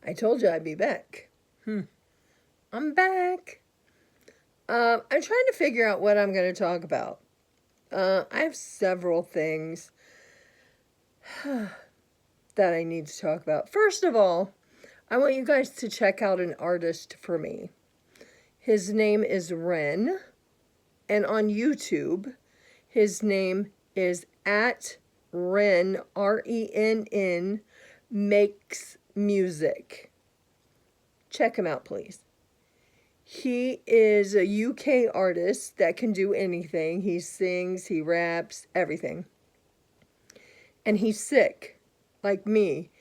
I told you I'd be back. I'm back. I'm trying to figure out what I'm going to talk about. I have several things that I need to talk about. First of all, I want you guys to check out an artist for me. His name is Ren, and on YouTube, his name is at Ren, Renn, makes music. Check him out, please. He is a UK artist that can do anything. He sings, he raps, everything. And he's sick, like me,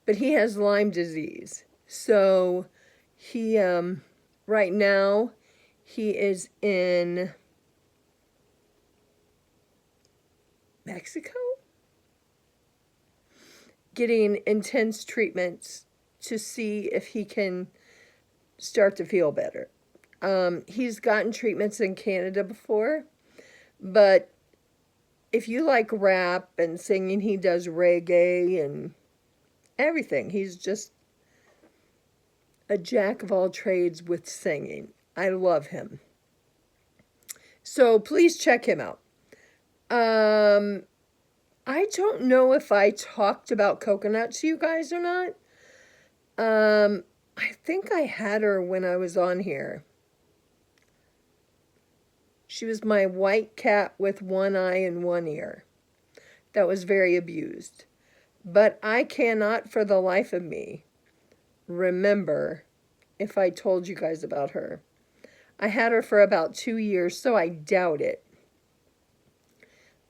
but he has Lyme disease. So he, right now, he is in Mexico getting intense treatments to see if he can start to feel better. He's gotten treatments in Canada before, but if you like rap and singing, he does reggae and everything. He's just a jack of all trades with singing. I love him. So please check him out. I don't know if I talked about Coconut to you guys or not. I think I had her when I was on here. She was my white cat with one eye and one ear that was very abused. But I cannot for the life of me remember if I told you guys about her. I had her for about 2 years, so I doubt it.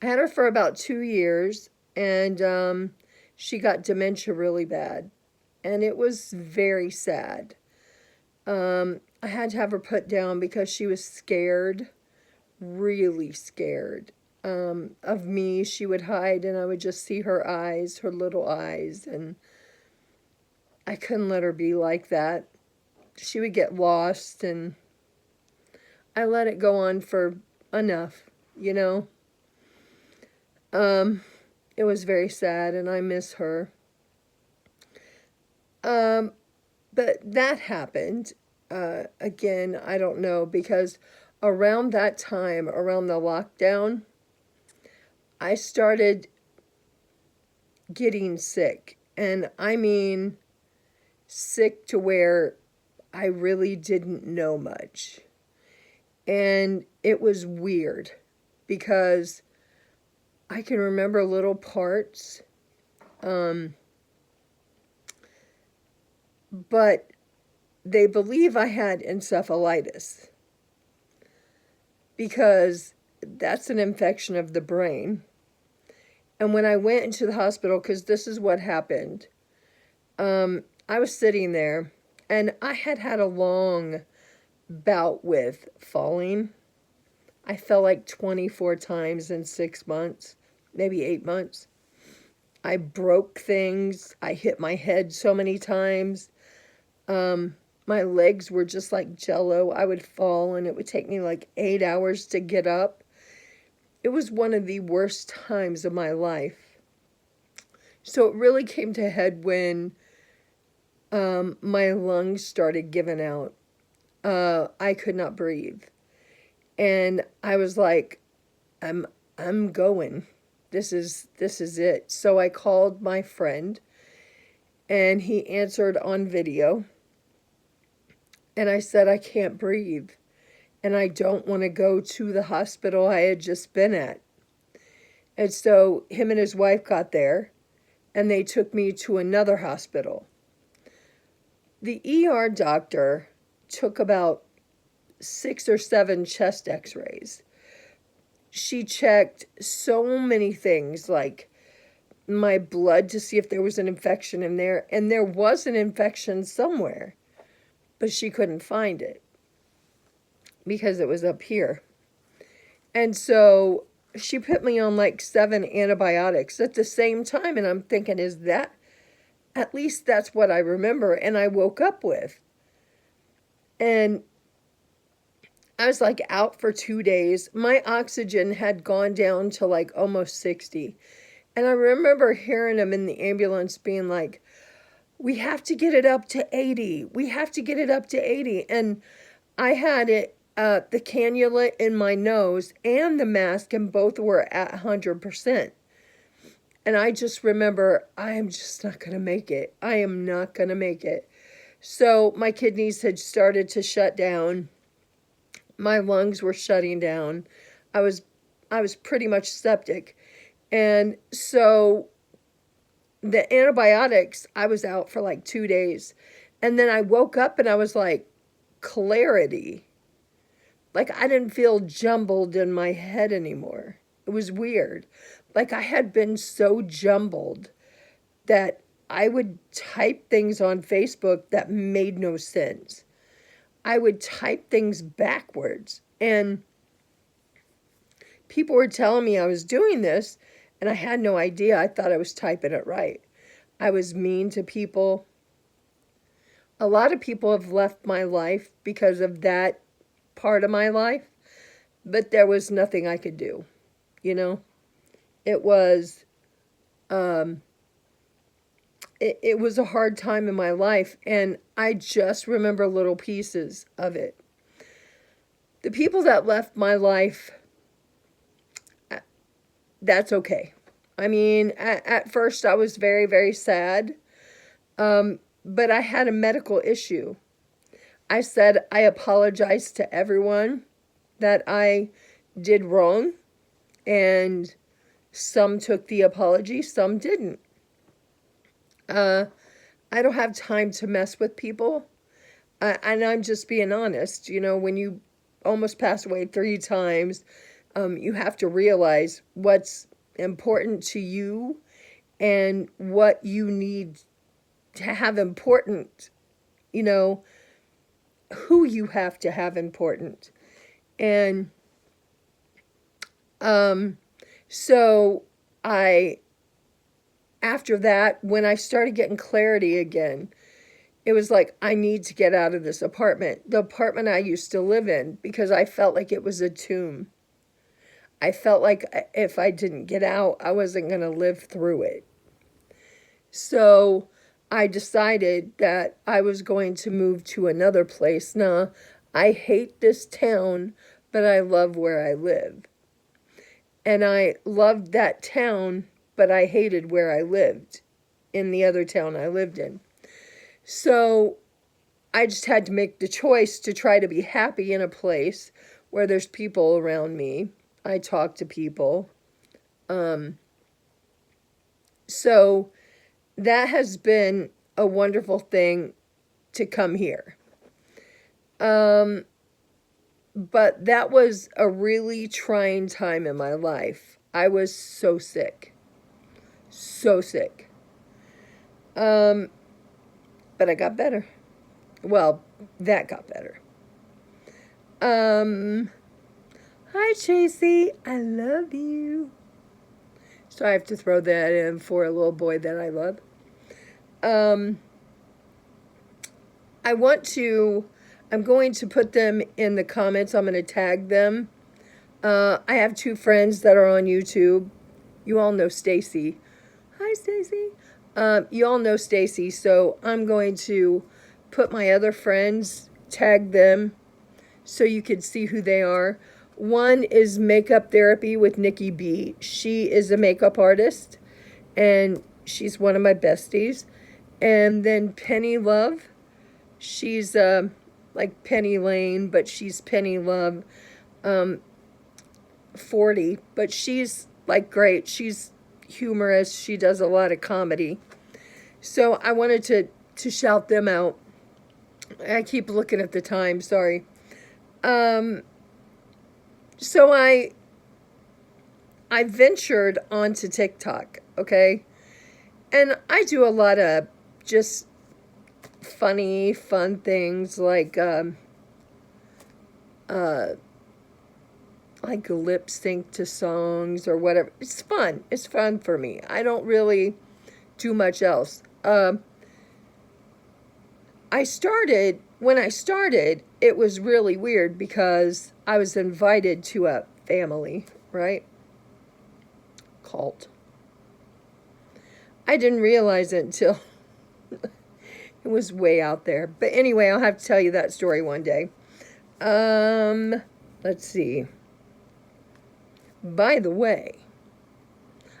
I had her for about 2 years, and she got dementia really bad. And it was very sad. I had to have her put down because she was scared, really scared of me. She would hide, and I would just see her eyes, her little eyes, and I couldn't let her be like that. She would get lost, and I let it go on for enough, you know. It was very sad, and I miss her. But that happened. Again, I don't know, because around that time, around the lockdown, I started getting sick. And I mean sick to where I really didn't know much. And it was weird because I can remember little parts. But they believe I had encephalitis because that's an infection of the brain. And when I went into the hospital, because this is what happened, I was sitting there, and I had had a long bout with falling. I fell like 24 times in 6 months, maybe 8 months. I broke things. I hit my head so many times. My legs were just like jello. I would fall, and it would take me like 8 hours to get up. It was one of the worst times of my life. So it really came to head when my lungs started giving out. I could not breathe. And I was like, I'm going. This is it. So I called my friend, and he answered on video. And I said, I can't breathe. And I don't want to go to the hospital I had just been at. And so him and his wife got there, and they took me to another hospital. The ER doctor took about 6 or 7 chest x-rays. She checked so many things, like my blood to see if there was an infection in there. And there was an infection somewhere, but she couldn't find it because it was up here. And so she put me on like 7 antibiotics at the same time. And I'm thinking, is that, at least that's what I remember. And I woke up with. And I was like out for 2 days. My oxygen had gone down to like almost 60. And I remember hearing him in the ambulance being like, we have to get it up to 80. We have to get it up to 80. And I had the cannula in my nose and the mask, and both were at 100%. And I just remember, I am just not going to make it. I am not going to make it. So my kidneys had started to shut down. My lungs were shutting down. I was pretty much septic. And so the antibiotics, I was out for like 2 days. And then I woke up and I was like, clarity. Like I didn't feel jumbled in my head anymore. It was weird. Like I had been so jumbled that I would type things on Facebook that made no sense. I would type things backwards. And people were telling me I was doing this, and I had no idea. I thought I was typing it right. I was mean to people. A lot of people have left my life because of that part of my life, but there was nothing I could do, you know? It was, it was a hard time in my life, and I just remember little pieces of it. The people that left my life, that's okay. I mean, at first I was very, very sad, but I had a medical issue. I said I apologized to everyone that I did wrong, and some took the apology, some didn't. I don't have time to mess with people, and I'm just being honest. You know, when you almost pass away 3 times, you have to realize what's important to you and what you need to have important, you know, who you have to have important. And so after that, when I started getting clarity again, it was like, I need to get out of this apartment, the apartment I used to live in, because I felt like it was a tomb. I felt like if I didn't get out, I wasn't going to live through it. So I decided that I was going to move to another place. Now, I hate this town, but I love where I live. And I loved that town, but I hated where I lived in the other town I lived in. So I just had to make the choice to try to be happy in a place where there's people around me. I talk to people. So that has been a wonderful thing to come here. But that was a really trying time in my life. I was so sick. So sick. But I got better. Well, that got better. Hi, Chasey. I love you. So I have to throw that in for a little boy that I love. I'm going to put them in the comments. I'm going to tag them. I have 2 friends that are on YouTube. You all know Stacy. Hi, Stacy. You all know Stacy, so I'm going to put my other friends, tag them, so you can see who they are. One is Makeup Therapy with Nikki B. She is a makeup artist, and she's one of my besties. And then Penny Love. She's like Penny Lane, but she's Penny Love 40. But she's like great. She's humorous. She does a lot of comedy. So I wanted to shout them out. I keep looking at the time, sorry. So I ventured onto TikTok, okay? And I do a lot of just funny, fun things like lip sync to songs or whatever. It's fun. It's fun for me. I don't really do much else. When I started, it was really weird because I was invited to a family, right? Cult. I didn't realize it until It was way out there. But anyway, I'll have to tell you that story one day. Let's see. By the way,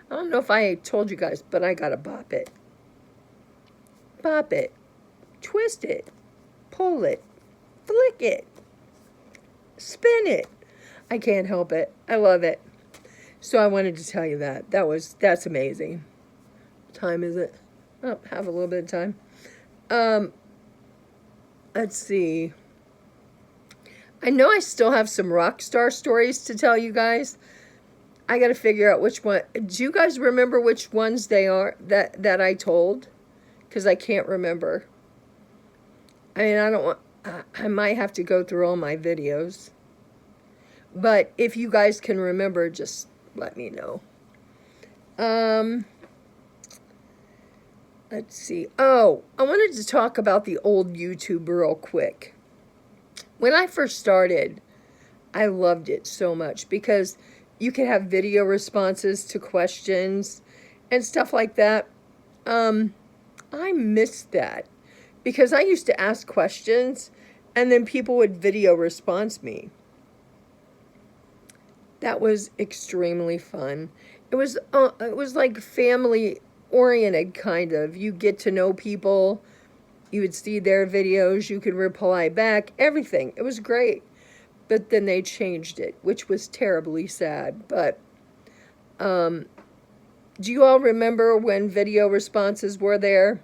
I don't know if I told you guys, but I got to bop it. Bop it. Twist it. Pull it. Flick it. Spin it. I can't help it. I love it. So I wanted to tell you that. That's amazing. What time is it? Oh, have a little bit of time. Let's see. I know I still have some rock star stories to tell you guys. I got to figure out which one. Do you guys remember which ones they are that I told? Because I can't remember. I mean, I don't want. I might have to go through all my videos. But if you guys can remember, just let me know. Let's see. Oh, I wanted to talk about the old YouTube real quick. When I first started, I loved it so much because you could have video responses to questions and stuff like that. I missed that because I used to ask questions and then people would video response me. That was extremely fun. It was like family oriented kind of. You get to know people. You would see their videos. You could reply back. Everything. It was great. But then they changed it, which was terribly sad. But do you all remember when video responses were there?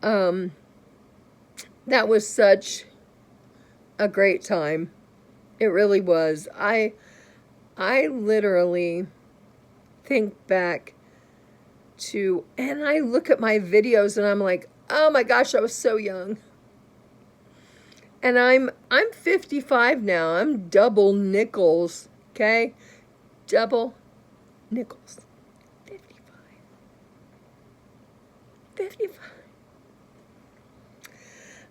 That was such a great time. It really was. I literally think back to, and I look at my videos and I'm like, oh my gosh, I was so young. And I'm 55 now. I'm double nickels, okay? Double nickels. 55. 55.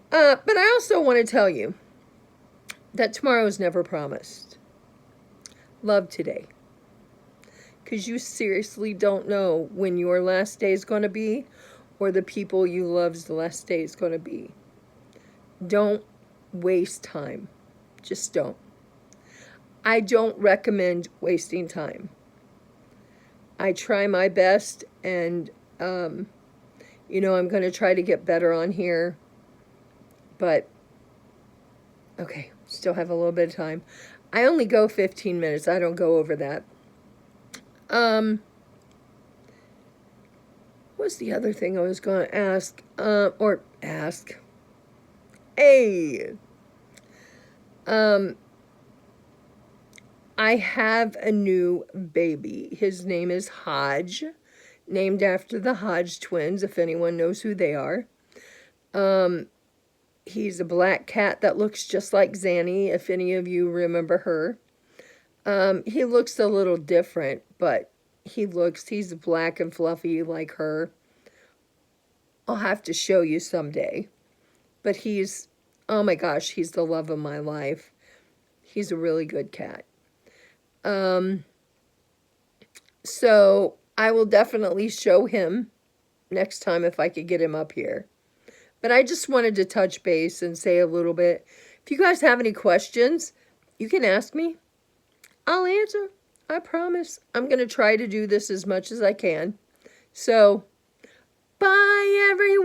But I also want to tell you that tomorrow is never promised. Love today. Because you seriously don't know when your last day is going to be or the people you love's last day is going to be. Don't waste time. Just don't. I don't recommend wasting time. I try my best and, I'm going to try to get better on here. But, okay, still have a little bit of time. I only go 15 minutes. I don't go over that. What's the other thing I was going to ask? Hey! I have a new baby. His name is Hodge, named after the Hodge twins, if anyone knows who they are. He's a black cat that looks just like Zanny, if any of you remember her. He looks a little different, but he's black and fluffy like her. I'll have to show you someday. But oh my gosh, he's the love of my life. He's a really good cat. So I will definitely show him next time if I could get him up here. But I just wanted to touch base and say a little bit. If you guys have any questions, you can ask me. I'll answer. I promise. I'm going to try to do this as much as I can. So, bye everyone.